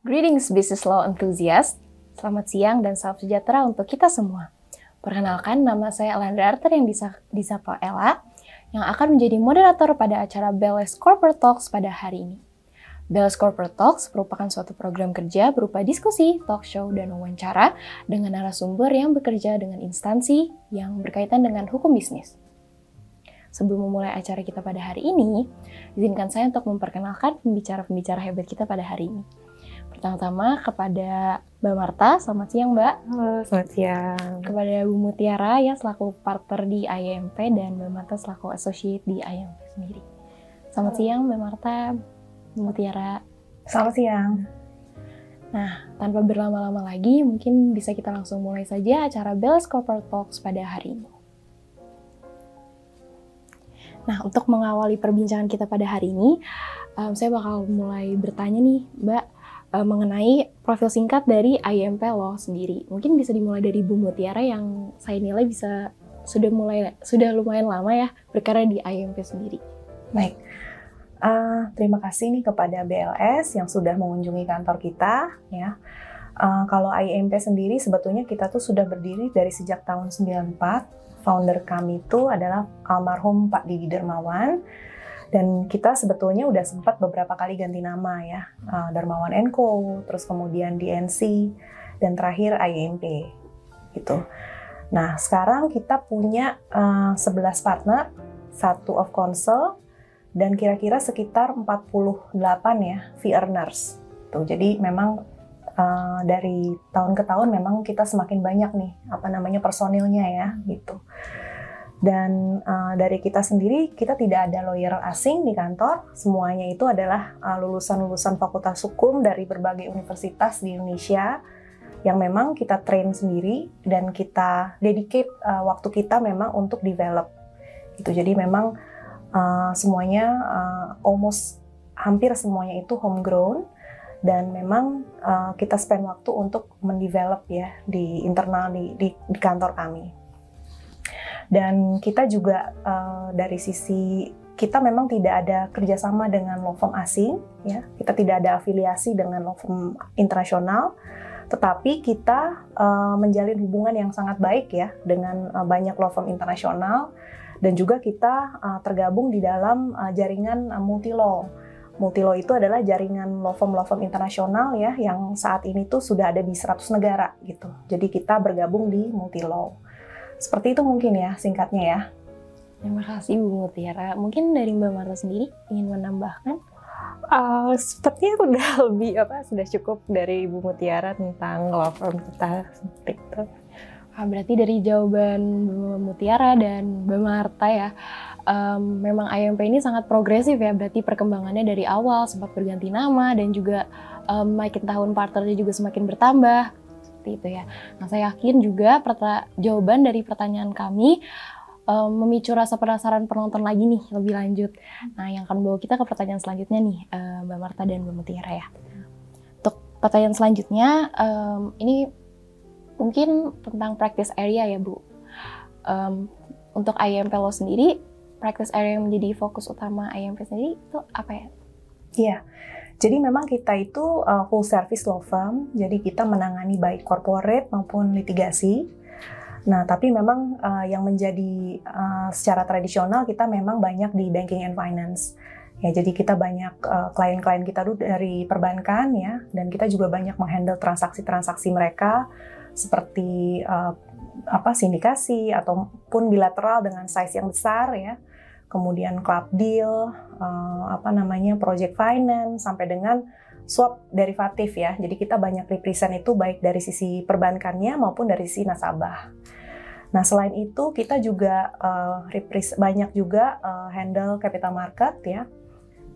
Greetings Business Law Enthusiast, selamat siang dan salam sejahtera untuk kita semua. Perkenalkan, nama saya Elandra Arter yang disapa Ella, yang akan menjadi moderator pada acara BLS Corporate Talks pada hari ini. BLS Corporate Talks merupakan suatu program kerja berupa diskusi, talk show, dan wawancara dengan narasumber yang bekerja dengan instansi yang berkaitan dengan hukum bisnis. Sebelum memulai acara kita pada hari ini, izinkan saya untuk memperkenalkan pembicara-pembicara hebat kita pada hari ini. Pertama-tama kepada Mbak Marta, selamat siang Mbak. Halo, selamat siang. Kepada Bu Mutiara ya selaku partner di IMP dan Mbak Marta selaku associate di IMP sendiri. Selamat siang Mbak Marta, Bu Mutiara. Selamat siang. Nah, tanpa berlama-lama lagi, mungkin bisa kita langsung mulai saja acara BLS Corporate Talks pada hari ini. Nah, untuk mengawali perbincangan kita pada hari ini, saya bakal mulai bertanya nih, Mbak, mengenai profil singkat dari IMP Law sendiri. Mungkin bisa dimulai dari Bu Mutiara yang saya nilai sudah lumayan lama ya berkarya di IMP sendiri. Baik, terima kasih nih kepada BLS yang sudah mengunjungi kantor kita. Ya, kalau IMP sendiri sebetulnya kita tuh sudah berdiri dari sejak tahun 94. Founder kami itu adalah almarhum Pak Didi Dermawan. Dan kita sebetulnya udah sempat beberapa kali ganti nama ya, Dermawan & Co, terus kemudian DNC, dan terakhir IMP gitu. Nah sekarang kita punya 11 partner, 1 of counsel, dan kira-kira sekitar 48 ya fee earners. Tuh, jadi memang dari tahun ke tahun memang kita semakin banyak nih personilnya ya gitu. Dan dari kita sendiri, kita tidak ada lawyer asing di kantor. Semuanya itu adalah lulusan-lulusan fakultas hukum dari berbagai universitas di Indonesia yang memang kita train sendiri dan kita dedicate waktu kita memang untuk develop. Gitu. Jadi memang semuanya hampir semuanya itu homegrown dan memang kita spend waktu untuk mendevelop ya di internal di kantor kami. Dan kita juga dari sisi kita memang tidak ada kerjasama dengan law firm asing, ya. Kita tidak ada afiliasi dengan law firm internasional, tetapi kita menjalin hubungan yang sangat baik ya dengan banyak law firm internasional dan juga kita tergabung di dalam jaringan multi-law. Multi-law itu adalah jaringan law firm internasional ya yang saat ini tuh sudah ada di 100 negara gitu. Jadi kita bergabung di multi-law. Seperti itu mungkin ya singkatnya ya. Terima kasih Bu Mutiara. Mungkin dari Mbak Marta sendiri ingin menambahkan? Sepertinya sudah cukup dari Ibu Mutiara tentang law firm kita seperti itu. Berarti dari jawaban Mbak Mutiara dan Mbak Marta ya, memang IMP ini sangat progresif ya, berarti perkembangannya dari awal sempat berganti nama dan juga makin tahun partnernya juga semakin bertambah. Itu ya. Nah, saya yakin juga jawaban dari pertanyaan kami memicu rasa penasaran penonton lagi nih lebih lanjut. Nah, yang akan membawa kita ke pertanyaan selanjutnya nih, Mbak Marta dan Mbak Mutiara ya. Untuk pertanyaan selanjutnya, ini mungkin tentang practice area ya Bu. Untuk IMP Law sendiri, practice area yang menjadi fokus utama IMP sendiri itu apa ya? Iya. Jadi memang kita itu full service law firm, jadi kita menangani baik corporate maupun litigasi. Nah, tapi memang yang menjadi secara tradisional kita memang banyak di banking and finance. Ya, jadi kita banyak klien-klien kita dulu dari perbankan ya, dan kita juga banyak menghandle transaksi-transaksi mereka seperti sindikasi ataupun bilateral dengan size yang besar ya. Kemudian club deal, project finance, sampai dengan swap derivatif ya. Jadi kita banyak represent itu baik dari sisi perbankannya maupun dari sisi nasabah. Nah selain itu kita juga banyak juga handle capital market ya.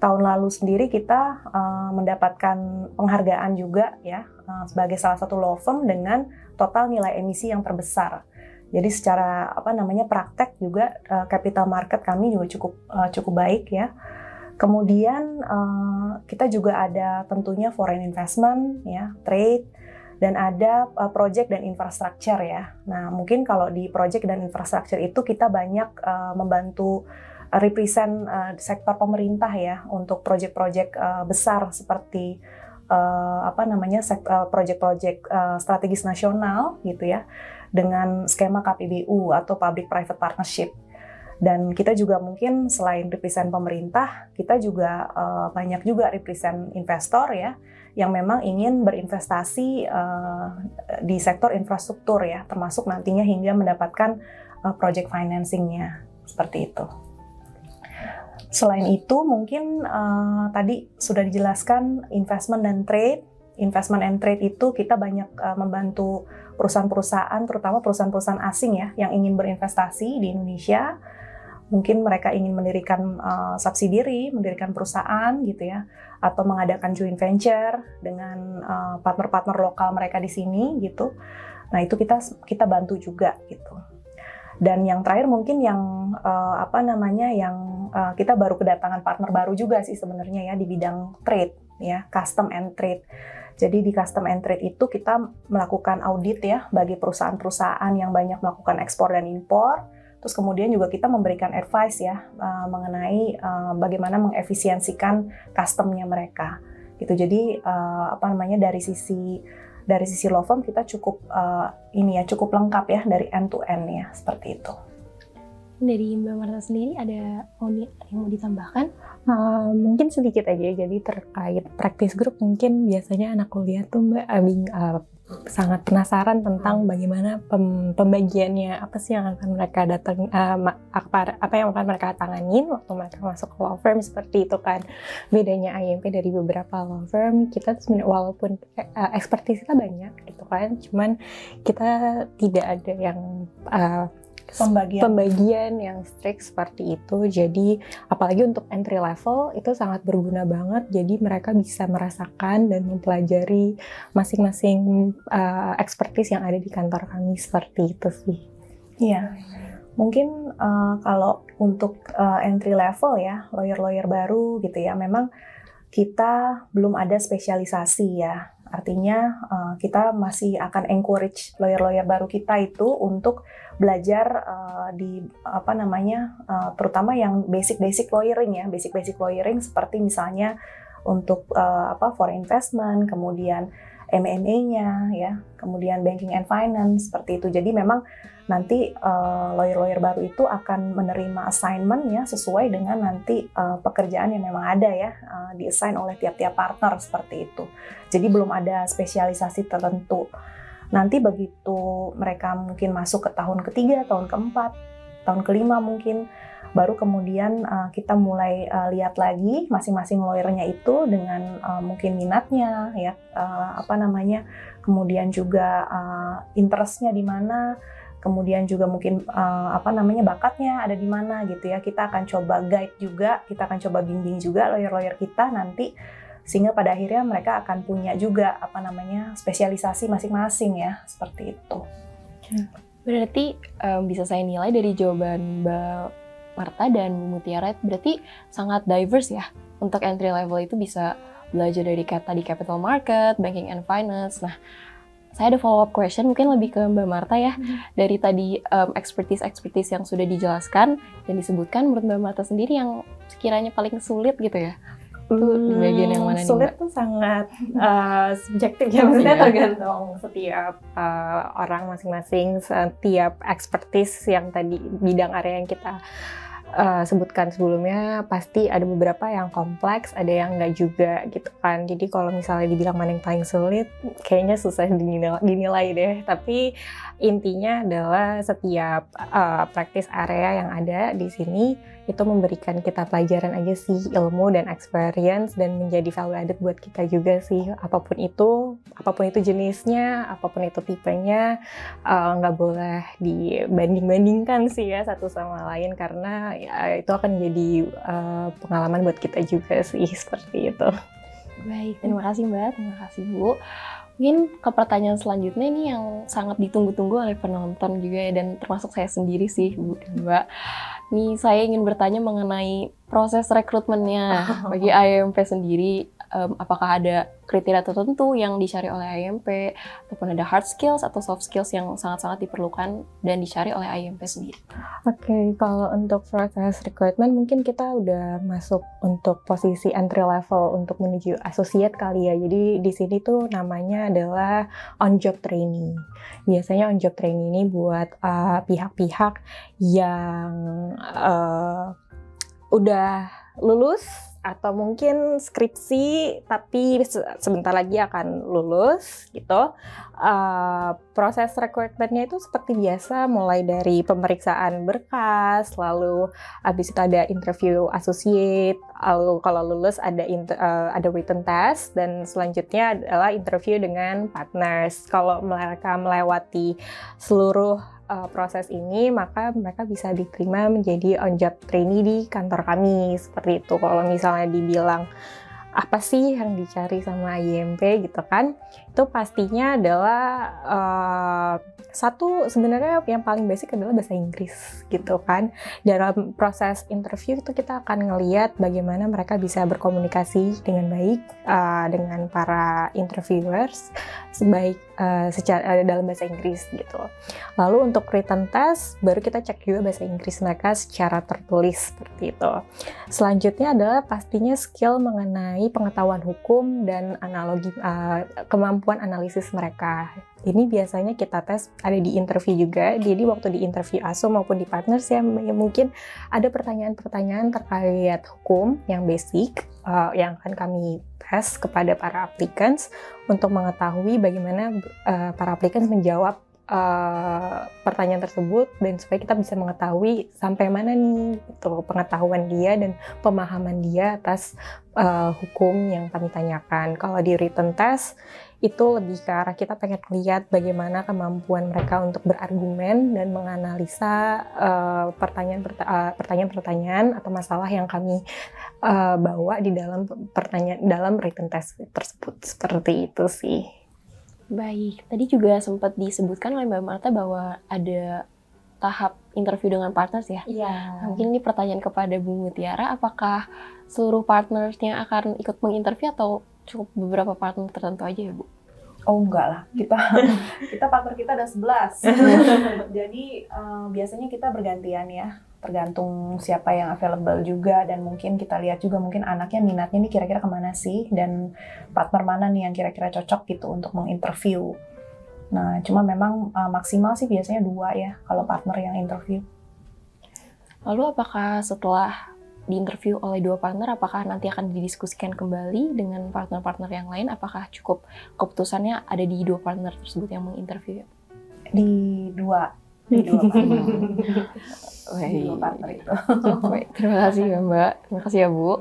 Tahun lalu sendiri kita mendapatkan penghargaan juga ya sebagai salah satu law firm dengan total nilai emisi yang terbesar. Jadi secara praktek juga capital market kami juga cukup baik ya. Kemudian kita juga ada tentunya foreign investment ya, trade, dan ada project dan infrastructure ya. Nah mungkin kalau di project dan infrastructure itu kita banyak membantu represent sektor pemerintah ya untuk project-project besar seperti proyek-proyek strategis nasional gitu ya, dengan skema KPBU atau Public Private Partnership. Dan kita juga mungkin selain represent pemerintah, kita juga banyak juga represent investor ya, yang memang ingin berinvestasi di sektor infrastruktur ya, termasuk nantinya hingga mendapatkan project financing-nya, seperti itu. Selain itu mungkin tadi sudah dijelaskan investment dan trade. Investment and trade itu kita banyak membantu perusahaan-perusahaan, terutama perusahaan-perusahaan asing ya, yang ingin berinvestasi di Indonesia. Mungkin mereka ingin mendirikan subsidiary, mendirikan perusahaan gitu ya, atau mengadakan joint venture dengan partner-partner lokal mereka di sini gitu. Nah itu kita bantu juga gitu. Dan yang terakhir mungkin yang kita baru kedatangan partner baru juga sih sebenarnya ya di bidang trade ya, custom and trade. Jadi di custom and trade itu kita melakukan audit ya bagi perusahaan-perusahaan yang banyak melakukan ekspor dan impor. Terus kemudian juga kita memberikan advice ya mengenai bagaimana mengefisiensikan customnya mereka. Gitu. Jadi dari sisi law firm kita cukup lengkap ya dari end to end ya, seperti itu. Dari Mbak Marta sendiri ada yang mau ditambahkan? Mungkin sedikit aja. Jadi terkait practice group, mungkin biasanya anak kuliah tuh Mbak sangat penasaran tentang bagaimana pembagiannya, apa sih yang akan mereka apa yang akan mereka tanganin waktu mereka masuk ke law firm, seperti itu kan. Bedanya IMP dari beberapa law firm, kita walaupun expertise kita banyak gitu kan, cuman kita tidak ada yang pembagian yang strict seperti itu. Jadi apalagi untuk entry level itu sangat berguna banget. Jadi mereka bisa merasakan dan mempelajari masing-masing expertise yang ada di kantor kami, seperti itu sih. Iya, mungkin kalau untuk entry level ya, lawyer-lawyer baru gitu ya, memang kita belum ada spesialisasi ya. Artinya kita masih akan encourage lawyer-lawyer baru kita itu untuk belajar terutama yang basic lawyering ya, basic lawyering seperti misalnya untuk foreign investment, kemudian M&A-nya ya, kemudian banking and finance, seperti itu. Jadi memang nanti lawyer-lawyer baru itu akan menerima assignment ya sesuai dengan nanti pekerjaan yang memang ada ya, di-assign oleh tiap-tiap partner, seperti itu. Jadi belum ada spesialisasi tertentu. Nanti begitu mereka mungkin masuk ke tahun ketiga, tahun keempat, tahun kelima mungkin, baru kemudian kita mulai lihat lagi masing-masing lawyernya itu dengan mungkin minatnya ya, kemudian juga interestnya di mana, kemudian juga mungkin bakatnya ada di mana gitu ya. Kita akan coba guide juga, kita akan coba bimbing juga lawyer-lawyer kita nanti, sehingga pada akhirnya mereka akan punya juga spesialisasi masing-masing ya, seperti itu. Berarti bisa saya nilai dari jawaban Mbak Marta dan Mutiara berarti sangat diverse ya. Untuk entry level itu bisa belajar dari tadi capital market, banking and finance. Nah, saya ada follow up question mungkin lebih ke Mbak Marta ya. Dari tadi expertise yang sudah dijelaskan dan disebutkan, menurut Mbak Marta sendiri yang sekiranya paling sulit gitu ya, itu di bagian yang mana nih, Mbak? Sulit tuh sangat subjektif ya, maksudnya tergantung setiap orang masing-masing, setiap expertise yang tadi bidang area yang kita sebutkan sebelumnya, pasti ada beberapa yang kompleks, ada yang enggak juga gitu kan. Jadi kalau misalnya dibilang mana yang paling sulit, kayaknya susah dinilai deh. Tapi intinya adalah setiap practice area yang ada di sini itu memberikan kita pelajaran aja sih, ilmu dan experience, dan menjadi value added buat kita juga sih. Apapun itu jenisnya, apapun itu tipenya, nggak boleh dibanding-bandingkan sih ya satu sama lain, karena ya, itu akan jadi pengalaman buat kita juga sih, seperti itu. Baik, terima kasih Mbak, terima kasih Bu. Mungkin ke pertanyaan selanjutnya ini yang sangat ditunggu-tunggu oleh penonton juga ya, dan termasuk saya sendiri sih Bu dan Mbak. Nih saya ingin bertanya mengenai proses rekrutmennya bagi IMP sendiri, apakah ada kriteria tertentu yang dicari oleh IMP, ataupun ada hard skills atau soft skills yang sangat-sangat diperlukan dan dicari oleh IMP sendiri? Oke, kalau untuk proses recruitment mungkin kita udah masuk untuk posisi entry level untuk menuju associate kali ya. Jadi di sini tuh namanya adalah on job trainee. Biasanya on job trainee ini buat pihak-pihak yang udah lulus atau mungkin skripsi tapi sebentar lagi akan lulus gitu. Proses rekrutmennya itu seperti biasa, mulai dari pemeriksaan berkas, lalu habis itu ada interview associate, lalu kalau lulus ada written test, dan selanjutnya adalah interview dengan partners. Kalau mereka melewati seluruh proses ini, maka mereka bisa diterima menjadi on-job trainee di kantor kami, seperti itu. Kalau misalnya dibilang apa sih yang dicari sama IMP gitu kan, itu pastinya adalah satu, sebenarnya yang paling basic adalah bahasa Inggris gitu kan. Dalam proses interview itu kita akan ngelihat bagaimana mereka bisa berkomunikasi dengan baik dengan para interviewers secara dalam bahasa Inggris gitu. Lalu untuk written test baru kita cek juga bahasa Inggris mereka secara tertulis seperti itu. Selanjutnya adalah pastinya skill mengenai pengetahuan hukum dan kemampuan analisis mereka. Ini biasanya kita tes ada di interview juga. Jadi waktu di interview ASO maupun di partners ya mungkin ada pertanyaan-pertanyaan terkait hukum yang basic yang akan kami tes kepada para applicants untuk mengetahui bagaimana para applicants menjawab pertanyaan tersebut, dan supaya kita bisa mengetahui sampai mana nih gitu, pengetahuan dia dan pemahaman dia atas hukum yang kami tanyakan. Kalau di written test itu lebih ke arah kita pengen lihat bagaimana kemampuan mereka untuk berargumen dan menganalisa pertanyaan-pertanyaan atau masalah yang kami bawa di dalam written test tersebut. Seperti itu sih. Baik, tadi juga sempat disebutkan oleh Mbak Marta bahwa ada tahap interview dengan partners ya? Iya. Mungkin ini pertanyaan kepada Bu Mutiara, apakah seluruh partnersnya akan ikut menginterview atau cukup beberapa partner tertentu aja ya Bu? Oh enggak lah, kita partner kita ada 11. Jadi biasanya kita bergantian ya, tergantung siapa yang available juga, dan mungkin kita lihat juga mungkin anaknya minatnya nih kira-kira kemana sih, dan partner mana nih yang kira-kira cocok gitu untuk menginterview. Nah cuma memang maksimal sih biasanya 2 ya kalau partner yang interview. Lalu apakah setelah diinterview oleh 2 partner, apakah nanti akan didiskusikan kembali dengan partner-partner yang lain? Apakah cukup keputusannya ada di 2 partner tersebut yang menginterview? Di dua partner. Di 2 partner itu. Baik, terima kasih ya Mbak. Terima kasih ya Bu.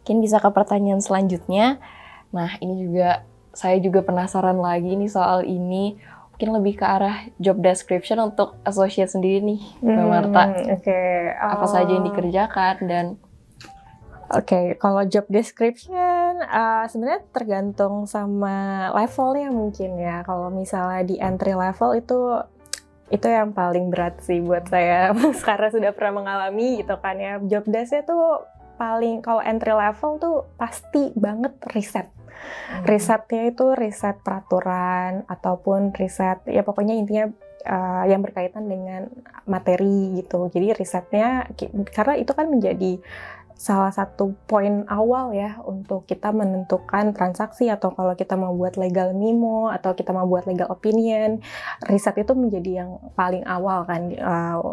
Mungkin bisa ke pertanyaan selanjutnya. Nah ini juga, saya juga penasaran lagi nih soal ini. Mungkin lebih ke arah job description untuk associate sendiri nih, Mbak Marta. Apa saja yang dikerjakan dan... Kalau job description sebenarnya tergantung sama levelnya mungkin ya. Kalau misalnya di entry level itu yang paling berat sih buat saya karena sudah pernah mengalami gitu kan ya. Job desk-nya tuh paling, kalau entry level tuh pasti banget riset. Risetnya itu riset peraturan ataupun riset ya pokoknya intinya yang berkaitan dengan materi gitu. Jadi risetnya, karena itu kan menjadi salah satu poin awal ya untuk kita menentukan transaksi, atau kalau kita mau buat legal memo atau kita mau buat legal opinion, riset itu menjadi yang paling awal kan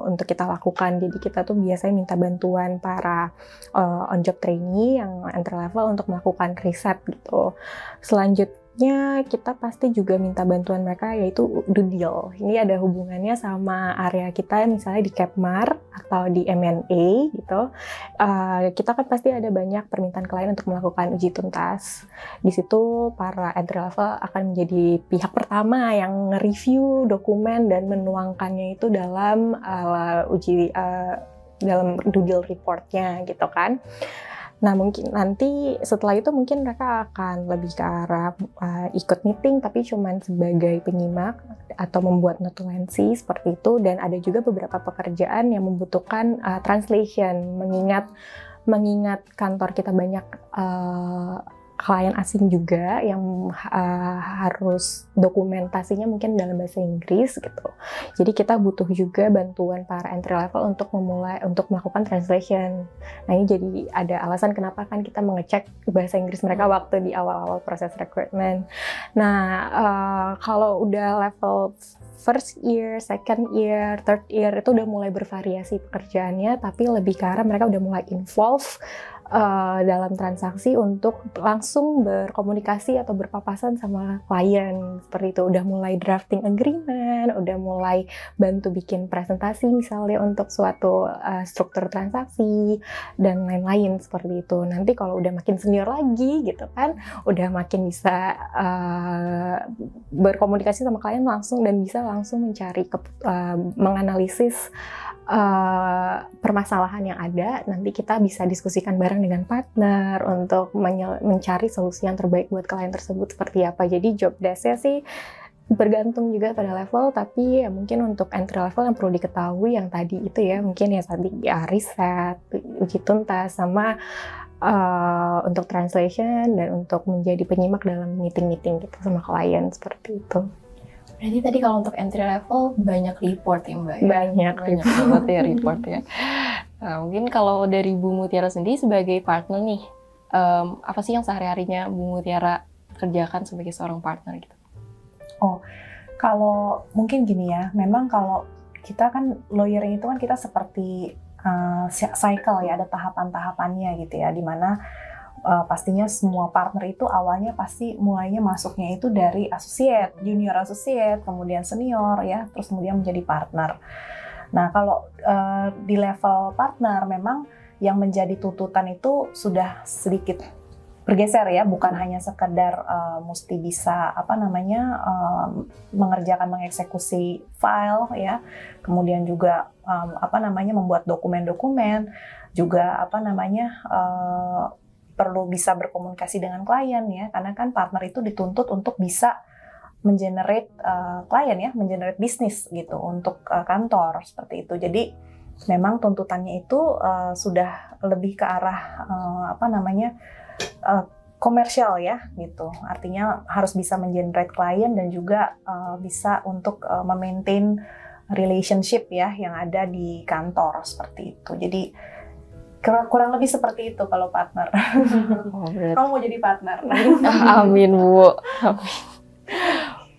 untuk kita lakukan. Jadi kita tuh biasanya minta bantuan para on job trainee yang entry level untuk melakukan riset gitu. Selanjutnya kita pasti juga minta bantuan mereka, yaitu due deal. Ini ada hubungannya sama area kita, misalnya di Capmar atau di M&A gitu. Kita kan pasti ada banyak permintaan klien untuk melakukan uji tuntas. Di situ para entry level akan menjadi pihak pertama yang nge-review dokumen dan menuangkannya itu dalam dalam due deal reportnya gitu kan. Nah mungkin nanti setelah itu mungkin mereka akan lebih ke arah ikut meeting tapi cuman sebagai penyimak atau membuat notulensi seperti itu. Dan ada juga beberapa pekerjaan yang membutuhkan translation, mengingat mengingat kantor kita banyak klien asing juga yang harus dokumentasinya mungkin dalam bahasa Inggris gitu. Jadi kita butuh juga bantuan para entry level untuk melakukan translation. Nah ini jadi ada alasan kenapa kan kita mengecek bahasa Inggris mereka waktu di awal-awal proses recruitment. Nah kalau udah level first year, second year, third year itu udah mulai bervariasi pekerjaannya, tapi lebih ke arah mereka udah mulai involve dalam transaksi untuk langsung berkomunikasi atau berpapasan sama klien seperti itu. Udah mulai drafting agreement, udah mulai bantu bikin presentasi misalnya untuk suatu struktur transaksi dan lain-lain seperti itu. Nanti kalau udah makin senior lagi gitu kan, udah makin bisa berkomunikasi sama klien langsung dan bisa langsung mencari menganalisis permasalahan yang ada. Nanti kita bisa diskusikan bareng dengan partner untuk mencari solusi yang terbaik buat klien tersebut seperti apa. Jadi job desk-nya sih bergantung juga pada level, tapi ya mungkin untuk entry level yang perlu diketahui yang tadi itu ya, mungkin ya tadi ya riset, uji tuntas, sama untuk translation dan untuk menjadi penyimak dalam meeting-meeting gitu sama klien seperti itu. Berarti tadi kalau untuk entry level banyak report ya Mbak? Banyak banget ya report ya. Nah, mungkin kalau dari Bu Mutiara sendiri sebagai partner nih, apa sih yang sehari-harinya Bu Mutiara kerjakan sebagai seorang partner gitu? Oh, kalau mungkin gini ya, memang kalau kita kan lawyering itu kan kita seperti cycle ya, ada tahapan-tahapannya gitu ya, dimana pastinya semua partner itu awalnya pasti mulainya masuknya itu dari associate, junior associate, kemudian senior ya, terus kemudian menjadi partner. Nah kalau di level partner memang yang menjadi tuntutan itu sudah sedikit bergeser ya, bukan hanya sekedar mesti bisa mengeksekusi file ya, kemudian juga membuat dokumen-dokumen, juga perlu bisa berkomunikasi dengan klien ya, karena kan partner itu dituntut untuk bisa mengenerate klien ya, mengenerate bisnis gitu untuk kantor seperti itu. Jadi memang tuntutannya itu sudah lebih ke arah komersial ya gitu. Artinya harus bisa mengenerate klien dan juga bisa untuk memaintain relationship ya yang ada di kantor seperti itu. Jadi kurang lebih seperti itu kalau partner. Oh, kamu mau jadi partner? Amin Bu. Amin.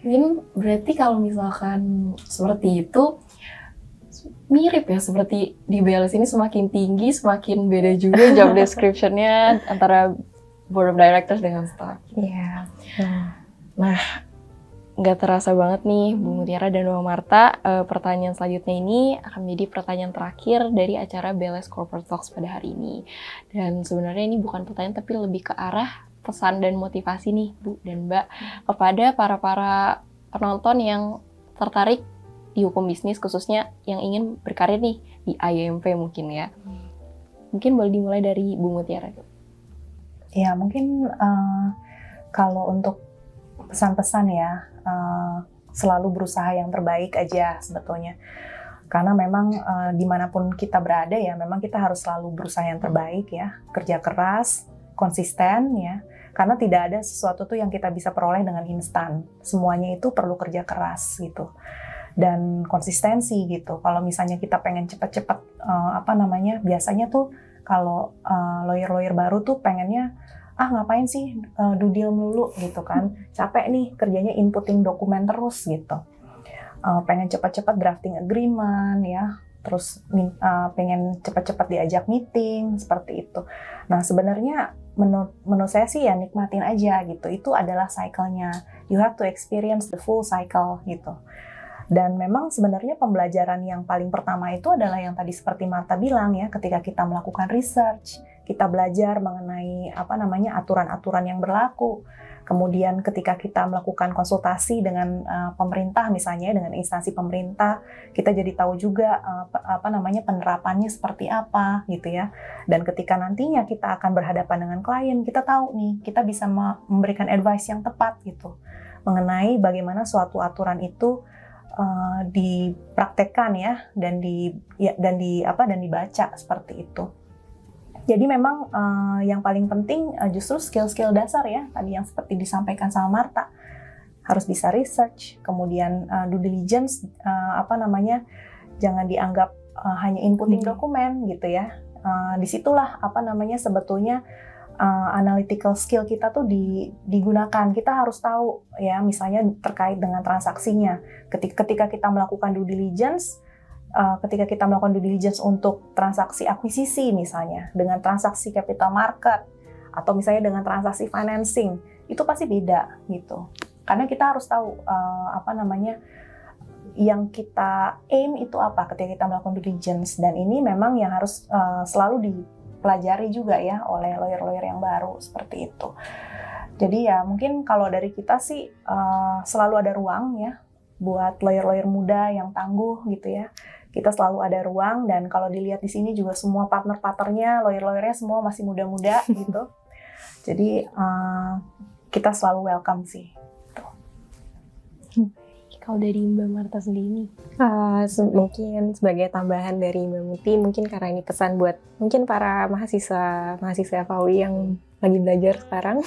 Mungkin berarti kalau misalkan seperti itu mirip ya, seperti di BLS ini semakin tinggi semakin beda juga job description-nya antara board of directors dengan staff. Iya. Nah, nggak terasa banget nih Bu Mutiara dan Mbak Marta, pertanyaan selanjutnya ini akan menjadi pertanyaan terakhir dari acara BLS Corporate Talks pada hari ini. Dan sebenarnya ini bukan pertanyaan tapi lebih ke arah pesan dan motivasi nih Bu dan Mbak kepada para penonton yang tertarik di hukum bisnis, khususnya yang ingin berkarir nih di IAMP mungkin ya. Mungkin boleh dimulai dari Bu Mutiara. Ya mungkin kalau untuk pesan-pesan ya, selalu berusaha yang terbaik aja sebetulnya. Karena memang dimanapun kita berada ya, memang kita harus selalu berusaha yang terbaik ya. Kerja keras, konsisten ya. Karena tidak ada sesuatu tuh yang kita bisa peroleh dengan instan. Semuanya itu perlu kerja keras gitu. Dan konsistensi gitu. Kalau misalnya kita pengen cepat-cepat, biasanya tuh kalau lawyer-lawyer baru tuh pengennya ngapain sih do deal melulu gitu kan, capek nih kerjanya inputting dokumen terus gitu, pengen cepat-cepat drafting agreement ya, terus pengen cepat-cepat diajak meeting seperti itu. Nah sebenarnya menurut saya sih ya nikmatin aja gitu, itu adalah cycle-nya, you have to experience the full cycle gitu. Dan memang sebenarnya pembelajaran yang paling pertama itu adalah yang tadi seperti Marta bilang ya, ketika kita melakukan research, kita belajar mengenai aturan-aturan yang berlaku. Kemudian ketika kita melakukan konsultasi dengan pemerintah misalnya, dengan instansi pemerintah, kita jadi tahu juga penerapannya seperti apa gitu ya. Dan ketika nantinya kita akan berhadapan dengan klien, kita tahu nih, kita bisa memberikan advice yang tepat gitu mengenai bagaimana suatu aturan itu dipraktekkan ya dan dibaca seperti itu. Jadi memang yang paling penting justru skill-skill dasar ya, tadi yang seperti disampaikan sama Marta. Harus bisa research, kemudian due diligence, jangan dianggap hanya inputting dokumen gitu ya. Disitulah sebetulnya analytical skill kita tuh digunakan. Kita harus tahu ya, misalnya terkait dengan transaksinya. Ketika kita melakukan due diligence, untuk transaksi akuisisi misalnya, dengan transaksi capital market, atau misalnya dengan transaksi financing, itu pasti beda gitu. Karena kita harus tahu yang kita aim itu apa ketika kita melakukan due diligence, dan ini memang yang harus selalu dipelajari juga ya oleh lawyer-lawyer yang baru seperti itu. Jadi ya mungkin kalau dari kita sih selalu ada ruang ya buat lawyer-lawyer muda yang tangguh gitu ya. Kita selalu ada ruang, dan kalau dilihat di sini juga semua partner-partnernya, lawyer-lawyernya semua masih muda-muda gitu. Jadi kita selalu welcome sih. Kalau dari Mbak Marta sendiri, mungkin sebagai tambahan dari Mbak Muti, mungkin karena ini pesan buat mungkin para mahasiswa FAUI yang lagi belajar sekarang,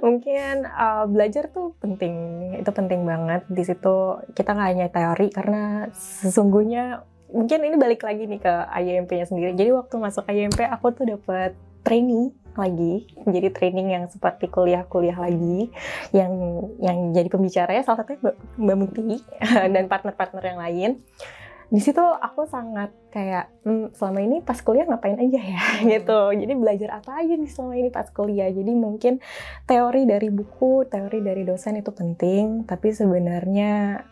mungkin belajar tuh penting, itu penting banget. Di situ kita nggak hanya teori, karena sesungguhnya mungkin ini balik lagi nih ke IMP-nya sendiri. Jadi waktu masuk IMP aku tuh dapat training lagi, jadi training yang seperti kuliah lagi, yang jadi pembicaranya salah satunya Mbak Muti dan partner-partner yang lain. Di situ aku sangat kayak selama ini pas kuliah ngapain aja ya gitu. Jadi belajar apa aja nih selama ini pas kuliah. Jadi mungkin teori dari buku, teori dari dosen itu penting, tapi sebenarnya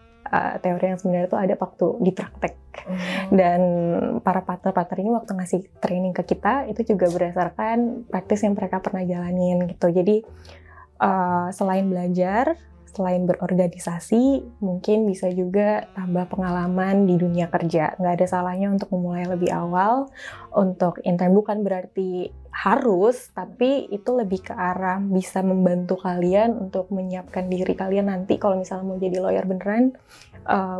teori yang sebenarnya itu ada waktu dipraktek. Dan para partner-partner ini waktu ngasih training ke kita itu juga berdasarkan praktis yang mereka pernah jalanin gitu. Jadi selain belajar, selain berorganisasi, mungkin bisa juga tambah pengalaman di dunia kerja. Nggak ada salahnya untuk memulai lebih awal, untuk intern. Bukan berarti harus, tapi itu lebih ke arah bisa membantu kalian untuk menyiapkan diri kalian nanti kalau misalnya mau jadi lawyer beneran,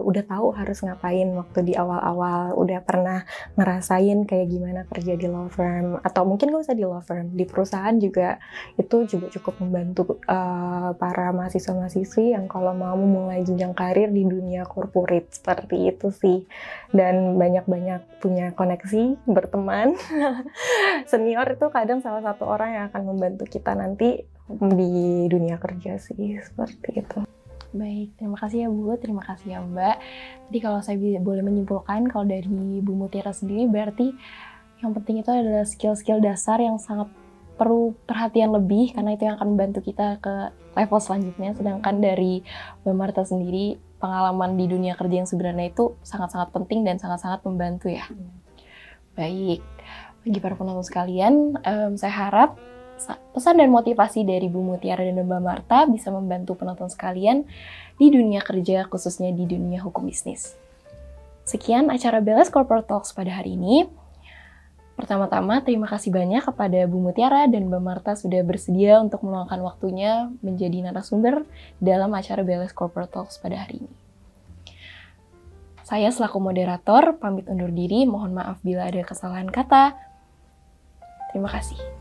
udah tahu harus ngapain waktu di awal-awal, udah pernah ngerasain kayak gimana kerja di law firm, atau mungkin nggak usah di law firm, di perusahaan juga itu juga cukup membantu para mahasiswa-mahasiswi yang kalau mau memulai jenjang karir di dunia corporate seperti itu sih. Dan banyak-banyak punya koneksi, berteman. Senior itu kadang salah satu orang yang akan membantu kita nanti di dunia kerja sih, seperti itu. Baik, terima kasih ya Bu, terima kasih ya Mbak. Jadi kalau saya boleh menyimpulkan, kalau dari Bu Mutiara sendiri berarti yang penting itu adalah skill-skill dasar yang sangat perlu perhatian lebih, karena itu yang akan membantu kita ke level selanjutnya. Sedangkan dari Mbak Marta sendiri, pengalaman di dunia kerja yang sebenarnya itu sangat-sangat penting dan sangat-sangat membantu ya. Baik, bagi para penonton sekalian, saya harap pesan dan motivasi dari Bu Mutiara dan Mbak Marta bisa membantu penonton sekalian di dunia kerja, khususnya di dunia hukum bisnis. Sekian acara BLS Corporate Talks pada hari ini. Pertama-tama, terima kasih banyak kepada Bu Mutiara dan Mbak Marta sudah bersedia untuk meluangkan waktunya menjadi narasumber dalam acara BLS Corporate Talks pada hari ini. Saya selaku moderator, pamit undur diri, mohon maaf bila ada kesalahan kata. Terima kasih.